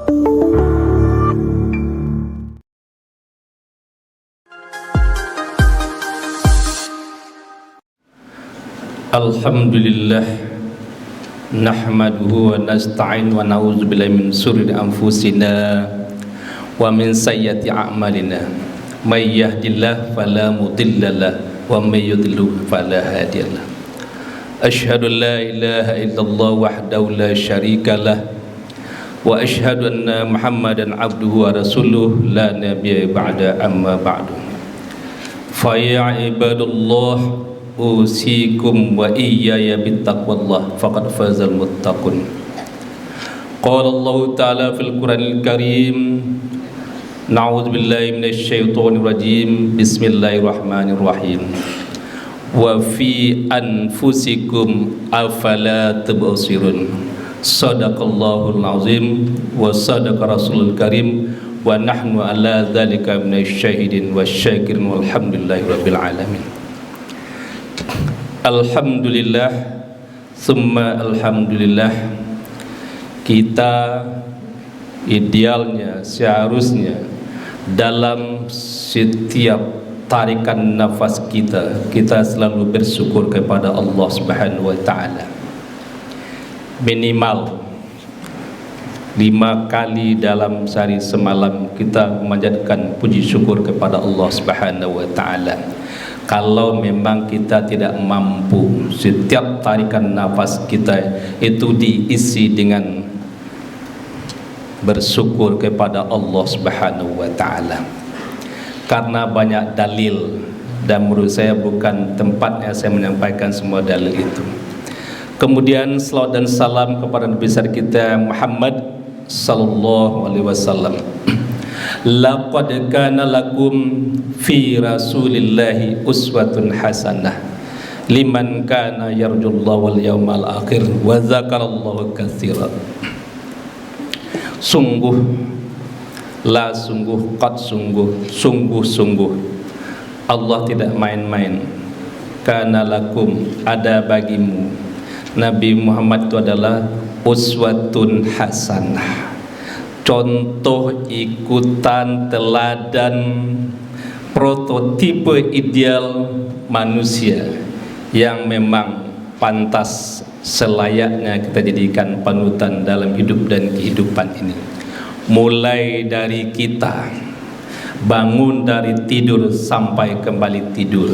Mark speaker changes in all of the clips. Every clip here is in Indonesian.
Speaker 1: Alhamdulillah, nahmaduhu wa nasta'in wa na'udzu billahi min syururi anfusina wa min sayyiati a'malina. May yahdihillahu fala mudhillalah wa may yudlil fala hadiyalah. Asyhadu an la ilaha illallah wahdahu la syarikalah wa asyhadu anna Muhammadan abduhu wa rasuluh la nabiyya ba'da amma ba'du. Fa ya ibadallah usikum wa iyaya bittaqwallah faqad fazal muttaqun. Qala Allah ta'ala fil Qur'anil Karim, na'udzu billahi minasy syaithanir rajim, bismillahirrahmanirrahim. Wa fi anfusikum afala tubsirun. Shadaqallahul azim wa sadaqa rasulul karim wa nahnu ala dzalika minasy syahidin wasyakirin walhamdulillahi rabbil alamin. Alhamdulillah, summa alhamdulillah. Kita idealnya, seharusnya dalam setiap tarikan nafas kita selalu bersyukur kepada Allah Subhanahu wa ta'ala. Minimal 5 kali dalam sehari semalam kita memanjatkan puji syukur kepada Allah Subhanahu wa ta'ala. Kalau memang kita tidak mampu setiap tarikan nafas kita itu diisi dengan bersyukur kepada Allah Subhanahu wa ta'ala, karena banyak dalil dan menurut saya bukan tempatnya saya menyampaikan semua dalil itu. Kemudian salawat dan salam kepada Nabi besar kita Muhammad sallallahu alaihi wasallam. Laqad kana lakum fi rasulillahi uswatun hasanah liman kana yarjullaha wal yawmal akhir wa dzakarallaha katsiran. Sungguh Allah tidak main-main. Kana lakum, ada bagimu Nabi Muhammad itu adalah uswatun hasanah, contoh ikutan, teladan, prototipe ideal manusia yang memang pantas selayaknya kita jadikan panutan dalam hidup dan kehidupan ini. Mulai dari kita bangun dari tidur sampai kembali tidur,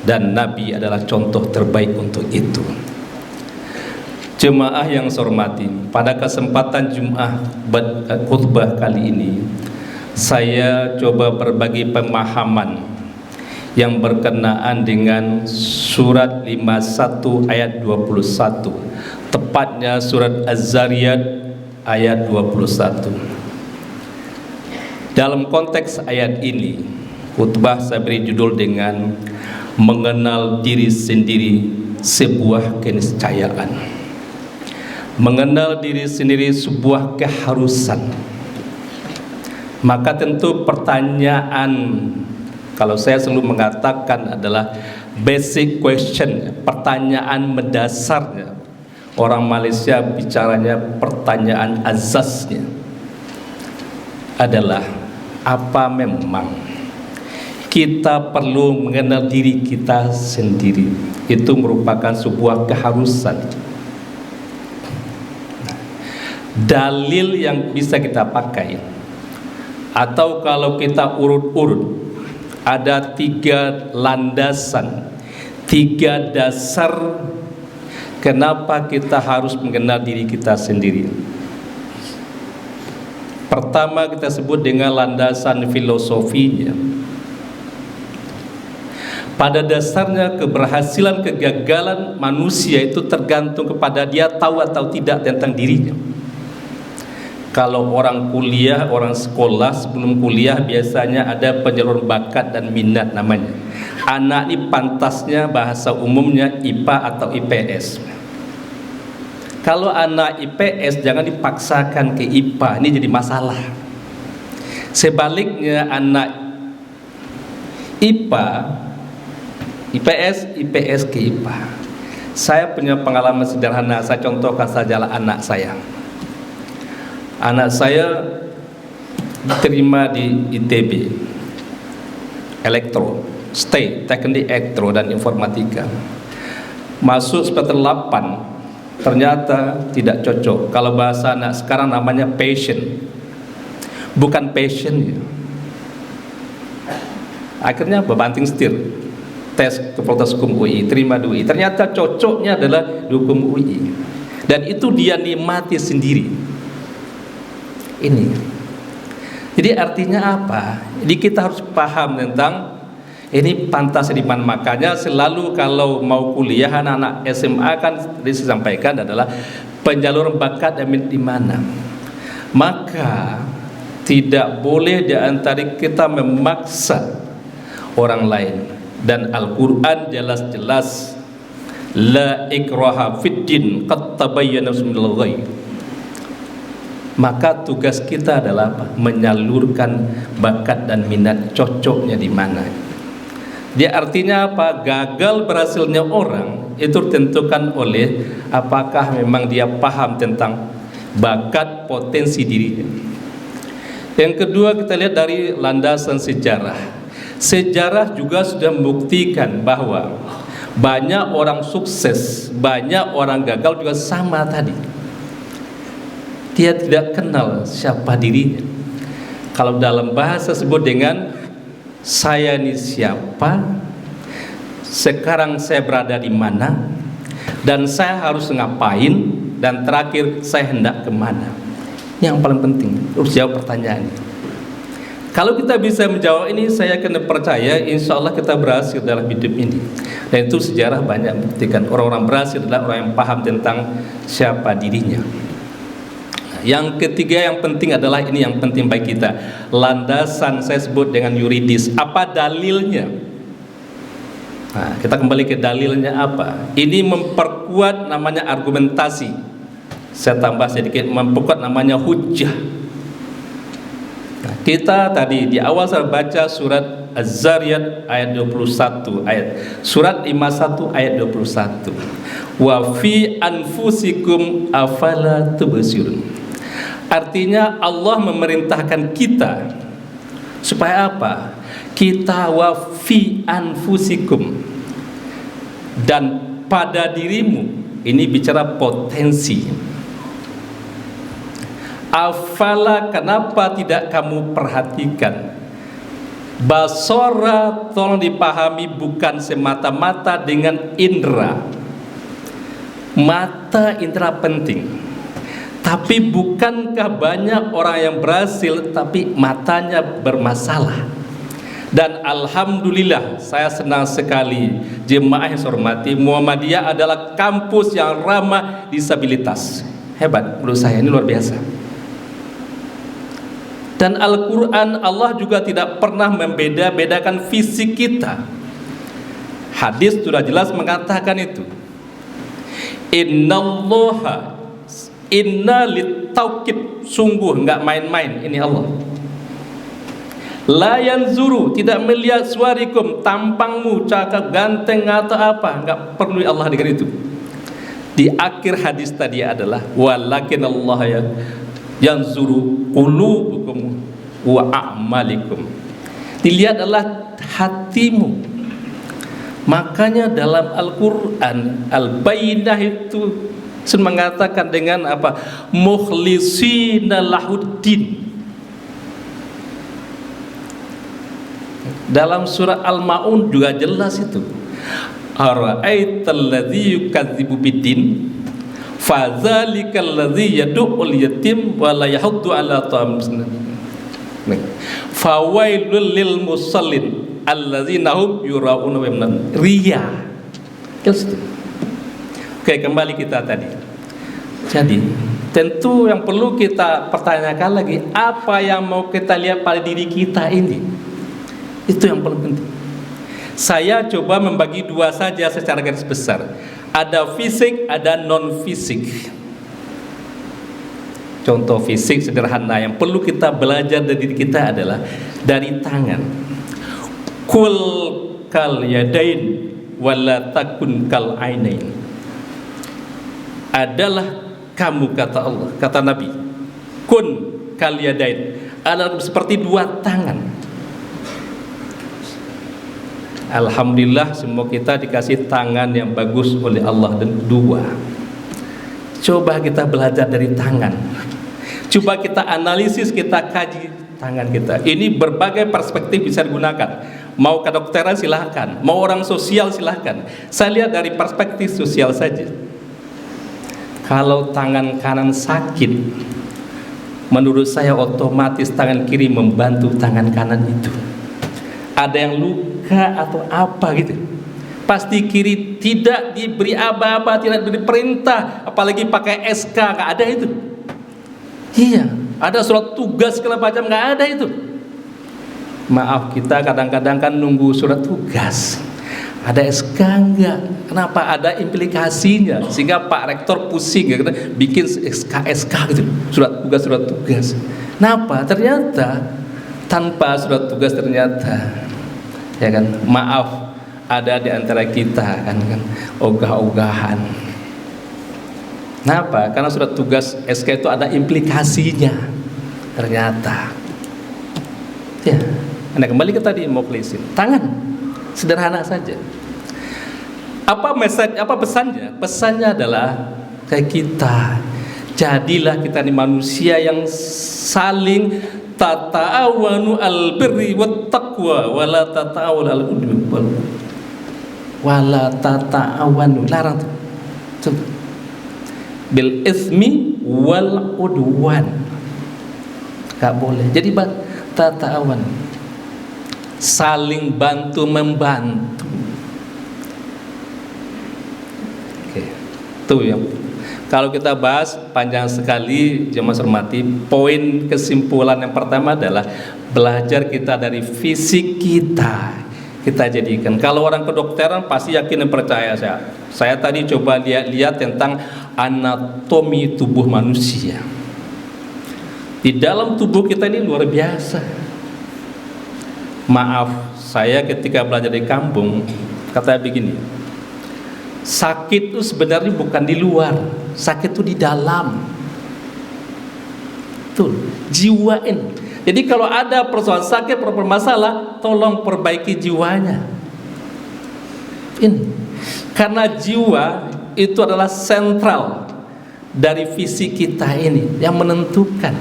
Speaker 1: dan Nabi adalah contoh terbaik untuk itu. Jemaah yang saya hormati, pada kesempatan Jumat khutbah kali ini saya coba berbagi pemahaman yang berkenaan dengan surat 51 ayat 21, tepatnya surat Az-Zariyat ayat 21. Dalam konteks ayat ini, khutbah saya beri judul dengan mengenal diri sendiri sebuah keniscayaan. Mengenal diri sendiri sebuah keharusan. Maka tentu pertanyaan, kalau saya selalu mengatakan adalah basic question, pertanyaan mendasarnya. Orang Malaysia bicaranya pertanyaan azasnya adalah, apa memang kita perlu mengenal diri kita sendiri? Itu merupakan sebuah keharusan. Dalil yang bisa kita pakai, atau kalau kita urut-urut, ada 3 landasan, 3 dasar kenapa kita harus mengenal diri kita sendiri. Pertama kita sebut dengan landasan filosofinya. Pada dasarnya keberhasilan kegagalan manusia itu tergantung kepada dia tahu atau tidak tentang dirinya. Kalau orang kuliah, orang sekolah, sebelum kuliah biasanya ada penyaluran bakat dan minat namanya. Anak ini pantasnya bahasa umumnya IPA atau IPS. Kalau anak IPS jangan dipaksakan ke IPA, ini jadi masalah. Sebaliknya anak IPA, IPS ke IPA. Saya punya pengalaman sederhana, saya contohkan sajalah anak saya. Anak saya diterima di ITB, elektro, teknik elektro dan informatika. Masuk semester 8, ternyata tidak cocok. Kalau bahasa anak sekarang namanya passion, bukan passion ya. Akhirnya berbanting setir, tes ke Fakultas Hukum UI, terima di UI. Ternyata cocoknya adalah di Hukum UI, dan itu dia nikmati sendiri. Ini jadi artinya apa? Jadi kita harus paham tentang ini pantas di mana. Makanya selalu kalau mau kuliah anak-anak SMA kan disampaikan adalah penyaluran bakat di mana. Maka tidak boleh di antara kita memaksa orang lain, dan Al-Quran jelas-jelas la ikraha fiddin qad tabayyana minal ghayy. Maka tugas kita adalah apa? Menyalurkan bakat dan minat cocoknya di mana. Dia artinya apa? Gagal berhasilnya orang itu ditentukan oleh apakah memang dia paham tentang bakat potensi dirinya. Yang kedua, kita lihat dari landasan sejarah. Sejarah juga sudah membuktikan bahwa banyak orang sukses, banyak orang gagal juga sama tadi. Dia tidak kenal siapa dirinya. Kalau dalam bahasa sebut dengan saya ini siapa, sekarang saya berada di mana, dan saya harus ngapain, dan terakhir saya hendak kemana. Yang paling penting harus jawab pertanyaan ini. Kalau kita bisa menjawab ini, saya akan percaya insya Allah kita berhasil dalam hidup ini. Dan itu sejarah banyak membuktikan orang-orang berhasil adalah orang yang paham tentang siapa dirinya. Yang ketiga yang penting adalah ini yang penting bagi kita, landasan saya sebut dengan yuridis. Apa dalilnya? Nah, kita kembali ke dalilnya apa? Ini memperkuat namanya argumentasi. Saya tambah sedikit, memperkuat namanya hujjah. Nah, kita tadi di awal saya baca surat Az-Zariyat ayat 21, surat 51 ayat 21. Wa fi anfusikum afala tubsirun. Artinya Allah memerintahkan kita supaya apa? Kita wa fi anfusikum, dan pada dirimu. Ini bicara potensi. Afala, kenapa tidak kamu perhatikan? Basora tolong dipahami bukan semata-mata dengan indera. Mata indera penting, tapi bukankah banyak orang yang berhasil tapi matanya bermasalah? Dan alhamdulillah saya senang sekali jemaah yang saya hormati, Muhammadiyah adalah kampus yang ramah disabilitas. Hebat menurut saya, ini luar biasa. Dan Al-Quran Allah juga tidak pernah membeda-bedakan fisik kita. Hadis sudah jelas mengatakan itu. Innallaha, inna litaukid, sungguh enggak main-main ini Allah. La yanzuru, tidak melihat suarikum, tampangmu, cakap, ganteng atau apa, enggak perlu Allah dengan itu. Di akhir hadis tadi adalah walakin Allah ya yanzuru qulubukum wa a'malikum. Dilihat adalah hatimu. Makanya dalam Al-Quran Al-Bayyinah itu mengatakan dengan apa? Mukhlisina lahuddin. Dalam surah Al-Ma'un juga jelas itu. Ara'aital ladzi yukadzibu biddin fadzalikal ladzi yad'ul yatim wa la yahuddu ala ta'am miskin. Fawailul lil musallin alladzina hum yura'una wa yamnun. Riya. Oke, kembali kita tadi. Jadi, tentu yang perlu kita pertanyakan lagi, apa yang mau kita lihat pada diri kita ini? Itu yang paling penting. Saya coba membagi dua saja secara garis besar. Ada fisik, ada non fisik. Contoh fisik sederhana yang perlu kita belajar dari diri kita adalah dari tangan. Kul kal yadain wala takun kal ainain. Adalah kamu, kata Allah, kata Nabi, kun kaliyadain, adalah seperti dua tangan. Alhamdulillah semua kita dikasih tangan yang bagus oleh Allah, dan dua. Coba kita belajar dari tangan. Coba kita analisis, kita kaji tangan kita. Ini berbagai perspektif bisa digunakan. Mau kedokteran silahkan, mau orang sosial silahkan. Saya lihat dari perspektif sosial saja. Kalau tangan kanan sakit, menurut saya otomatis tangan kiri membantu tangan kanan itu. Ada yang luka atau apa gitu, pasti kiri tidak diberi apa-apa, tidak diberi perintah, apalagi pakai SK, nggak ada itu. Iya, ada surat tugas segala macam, nggak ada itu. Maaf, kita kadang-kadang kan nunggu surat tugas, ada SK enggak? Kenapa? Ada implikasinya, sehingga Pak Rektor pusing ya, bikin SK gitu, surat tugas. Kenapa? Ternyata tanpa surat tugas ternyata, ya kan, maaf, ada di antara kita kan ogah-ogahan. Kenapa? Karena surat tugas SK itu ada implikasinya ternyata. Ya, Anda kembali ke tadi mau cleansing tangan, sederhana saja. Apa message, apa pesannya? Pesannya adalah kayak kita, jadilah kita ini manusia yang saling tata'awanu al-birri wat taqwa wala tata'awanu al-udwi wala tata'awanu, larang tuh, bil ismi wal udwan, gak boleh. Jadi tata'awan, saling bantu membantu. Oke, tuh yang kalau kita bahas panjang sekali, jemaah hormati. Poin kesimpulan yang pertama adalah belajar kita dari fisik kita jadikan. Kalau orang kedokteran pasti yakin dan percaya. Saya tadi coba lihat tentang anatomi tubuh manusia. Di dalam tubuh kita ini luar biasa. Maaf, saya ketika belajar di kampung katanya begini, sakit itu sebenarnya bukan di luar, sakit itu di dalam. Tuh, jiwain. Jadi kalau ada persoalan sakit, masalah, tolong perbaiki jiwanya. Ini karena jiwa itu adalah sentral dari visi kita ini yang menentukan.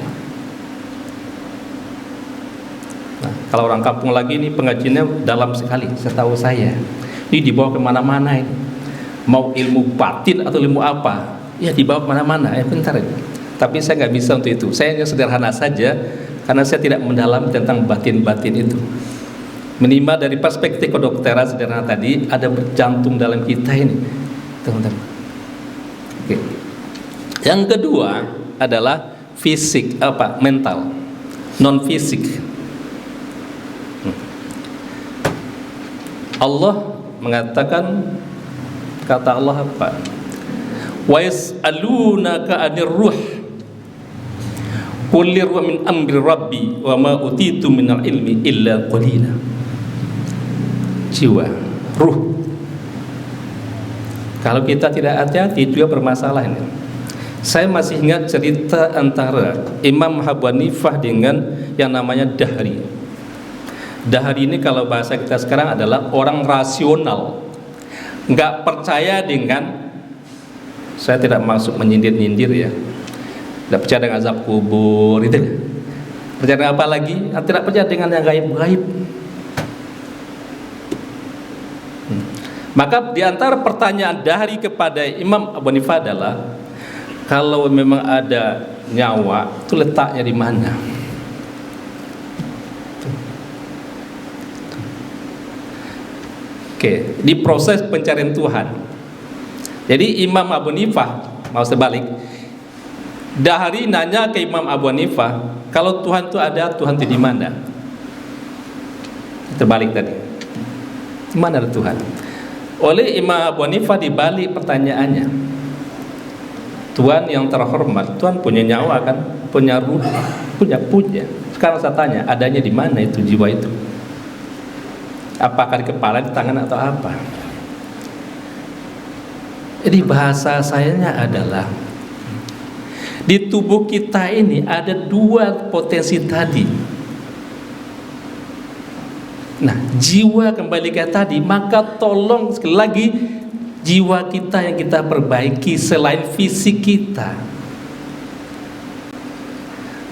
Speaker 1: Nah, kalau orang kampung lagi ini pengajiannya dalam sekali, setahu saya. Ini dibawa kemana-mana ini. Mau ilmu batin atau ilmu apa, ya dibawa kemana-mana. Bentar ya. Tapi saya nggak bisa untuk itu. Saya hanya sederhana saja, karena saya tidak mendalam tentang batin-batin itu. Minimal dari perspektif kedokteran sederhana tadi, ada berjantung dalam kita ini, teman-teman. Oke. Yang kedua adalah fisik, mental, non fisik. Allah mengatakan, kata Allah apa? Wa yas'alunaka 'anir ruh qul ruh min amri rabbi wa ma utitu minal ilmi illa qalila. Jiwa, ruh. Kalau kita tidak hati-hati juga bermasalah ini. Saya masih ingat cerita antara Imam Abu Hanifah dengan yang namanya Dahri. Dahri ini kalau bahasa kita sekarang adalah orang rasional, nggak percaya dengan, saya tidak masuk menyindir-nyindir ya, tidak percaya dengan azab kubur itu. Percaya dengan apa lagi? Tidak percaya dengan yang gaib-gaib. Maka diantara pertanyaan Dahri kepada Imam Abu Hanifah adalah, kalau memang ada nyawa itu letaknya di mana? Oke, di proses pencarian Tuhan. Jadi Imam Abu Hanifah mau sebalik, Dahri nanya ke Imam Abu Hanifah, kalau Tuhan itu ada, Tuhan itu di mana? Terbalik tadi, di mana ada Tuhan? Oleh Imam Abu Hanifah dibalik pertanyaannya. Tuhan yang terhormat, Tuhan punya nyawa kan, punya ruh, punya. Sekarang saya tanya, adanya di mana itu jiwa itu? Apakah di kepala, di tangan, atau apa? Jadi bahasa sayanya adalah, Di tubuh kita ini ada dua potensi tadi. Nah, jiwa kembali ke tadi, maka tolong sekali lagi jiwa kita yang kita perbaiki selain fisik kita.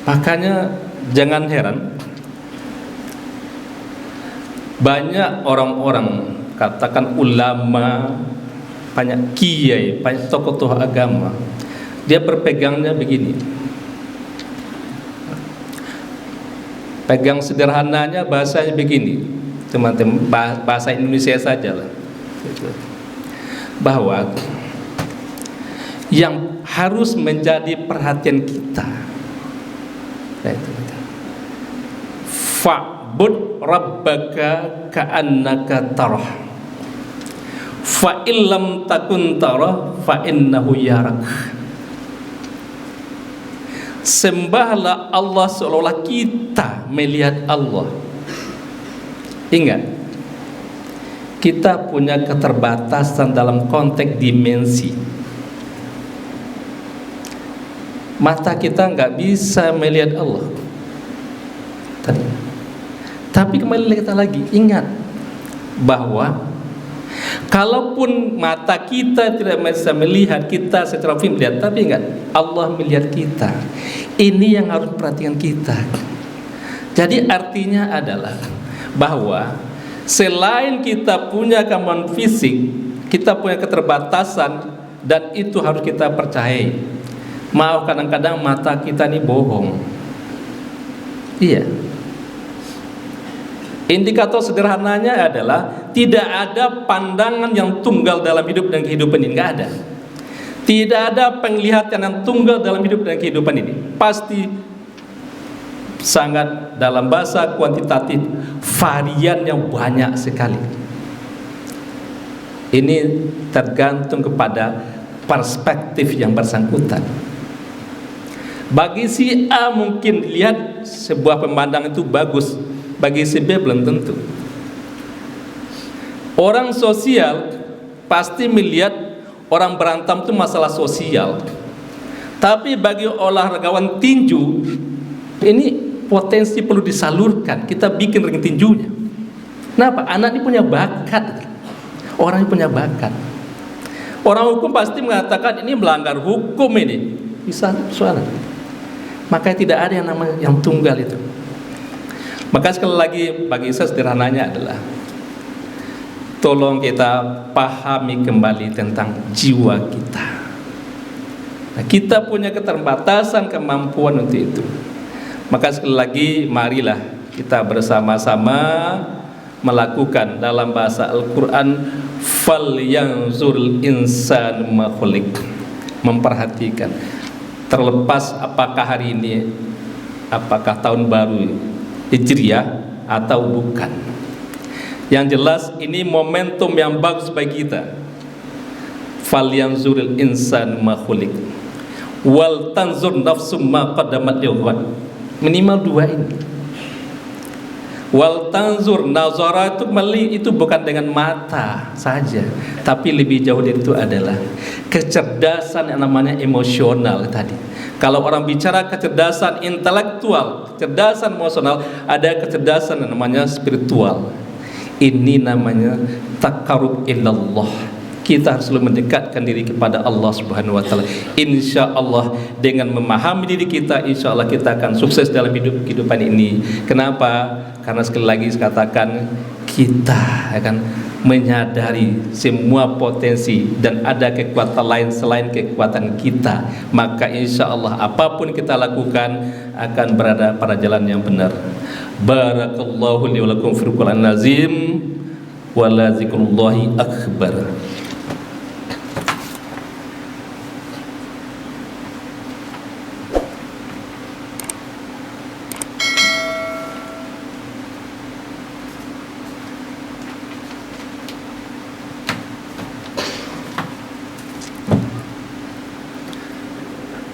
Speaker 1: Makanya jangan heran banyak orang-orang, katakan ulama, banyak kiai, banyak tokoh-tokoh agama, dia berpegangnya begini. Pegang sederhananya, bahasanya begini, teman-teman, bahasa Indonesia saja lah, bahwa yang harus menjadi perhatian kita, fa'bud rabbaka ka'annaka tarah, fa illam takun tarah fa innahu yarak. Sembahlah Allah seolah-olah kita melihat Allah. Ingat, kita punya keterbatasan dalam konteks dimensi. Mata kita nggak bisa melihat Allah. Tapi kembali kita lagi, ingat bahwa kalaupun mata kita tidak bisa melihat kita secara film melihat, tapi ingat Allah melihat kita. Ini yang harus perhatikan kita. Jadi artinya adalah bahwa selain kita punya kemampuan fisik, kita punya keterbatasan, dan itu harus kita percayai. Mau kadang-kadang mata kita ini bohong. Iya. Indikator sederhananya adalah tidak ada pandangan yang tunggal dalam hidup dan kehidupan ini, nggak ada. Tidak ada penglihatan yang tunggal dalam hidup dan kehidupan ini. Pasti sangat, dalam bahasa kuantitatif, varian yang banyak sekali. Ini tergantung kepada perspektif yang bersangkutan. Bagi si A mungkin lihat sebuah pemandangan itu bagus, bagi si B belum tentu. Orang sosial pasti melihat orang berantem itu masalah sosial. Tapi bagi olahragawan tinju, ini potensi perlu disalurkan. Kita bikin ring tinjunya. Kenapa? Anak ini punya bakat. Orang ini punya bakat. Orang hukum pasti mengatakan ini melanggar hukum ini. Bisa soalnya. Makanya tidak ada yang namanya yang tunggal itu. Maka sekali lagi bagi saya sederhananya adalah tolong kita pahami kembali tentang jiwa kita. Nah, kita punya keterbatasan kemampuan untuk itu. Maka sekali lagi marilah kita bersama-sama melakukan dalam bahasa Al-Quran falyanzurul insanu ma khuliq, memperhatikan terlepas apakah hari ini, apakah tahun baru Hijriah atau bukan. Yang jelas ini momentum yang bagus bagi kita. Falyanzuril insan ma khuliq wal tanzur nafsum ma qaddamat lighad. Minimal dua ini. Wal tanzur, nazara itu bukan dengan mata saja, tapi lebih jauh dari itu adalah kecerdasan yang namanya emosional tadi. Kalau orang bicara kecerdasan intelektual, kecerdasan emosional, ada kecerdasan yang namanya spiritual. Ini namanya taqarrub ilallah. Kita harus selalu mendekatkan diri kepada Allah Subhanahu wa taala. Insyaallah dengan memahami diri kita, insyaallah kita akan sukses dalam kehidupan ini. Kenapa? Karena sekali lagi saya katakan kita akan menyadari semua potensi dan ada kekuatan lain selain kekuatan kita. Maka insyaallah apapun kita lakukan akan berada pada jalan yang benar. Barakallahu li wa lakum fil Qur'an azim wa la zikrullahi akbar.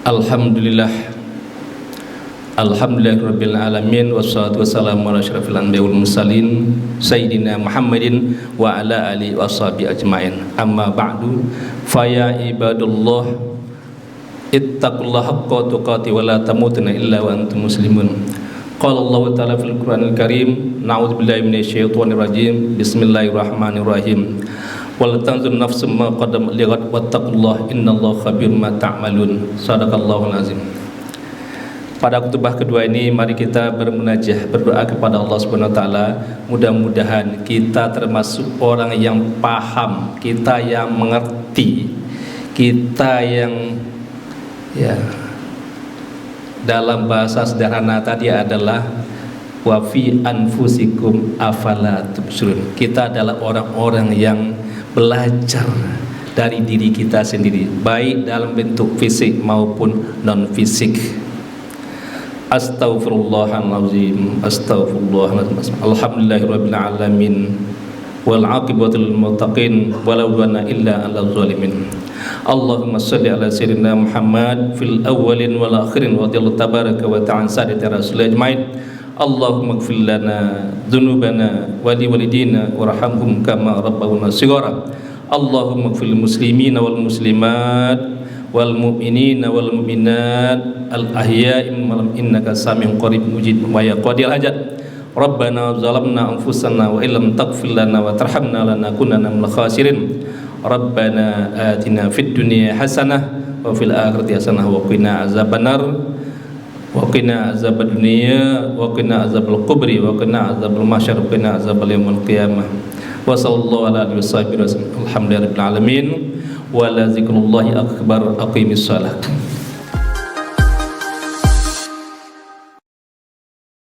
Speaker 1: Alhamdulillah, alhamdulillahirabbil alamin, wassalatu wassalamu ala asyrafil anbiya'i wal mursalin sayyidina Muhammadin wa ala alihi washabihi ajmain. Amma ba'du, fa ya ibadullah ittaqullaha haqqa tuqatih wa la tamutunna illa wa antum muslimun. Qala Allah ta'ala fil Qur'anil Karim, na'udzubillahi minasyaitonir rajim, bismillahirrahmanirrahim. Wal tanzur nafsum ma qaddamat lighad wattaqullaha innallaha khabirum ma ta'malun. Shadaqallahul azim. Pada khutbah kedua ini mari kita bermunajah, berdoa kepada Allah Subhanahu wa taala. Mudah-mudahan kita termasuk orang yang paham, kita yang mengerti, kita yang dalam bahasa sederhana tadi adalah wa fi anfusikum afala tubsirun. Kita adalah orang-orang yang belajar dari diri kita sendiri, baik dalam bentuk fisik maupun non fisik. Astaghfirullahaladzim, astaghfirullahaladzim. Alhamdulillahirabbil alamin. Wal aqibatu lil muttaqin wala udwana illa 'alal zalimin. Allahumma shalli ala sayyidina Muhammad fil awwalin wal akhirin wa jalla tabaraka wa ta'ala sadati rasul ajmain. Allahumma ighfir lana dzunubana wa li walidina warhamhum kama rabbawna shighara. Allahumma ighfir lil muslimina wal muslimat wal mu'minina wal mu'minat al ahya'i minhum innaka samiun qarib mujib wa ya qadil hajat. Rabbana zalamna anfusana wa illam taghfir lana wa tarhamna lanakunanna minal khasirin. Rabbana atina fid dunya hasanah wa fil akhirati hasanah wa qina azabannar wa qina azabad dunya wa qina azabal qabri wa qina azabal mahsyar wa qina azabal yaumil qiyamah. Wa sallallahu ala alihi wasallam. Alhamdulillahirabbil alamin. Wa la zikrullahi akbar. Aqimis shalah.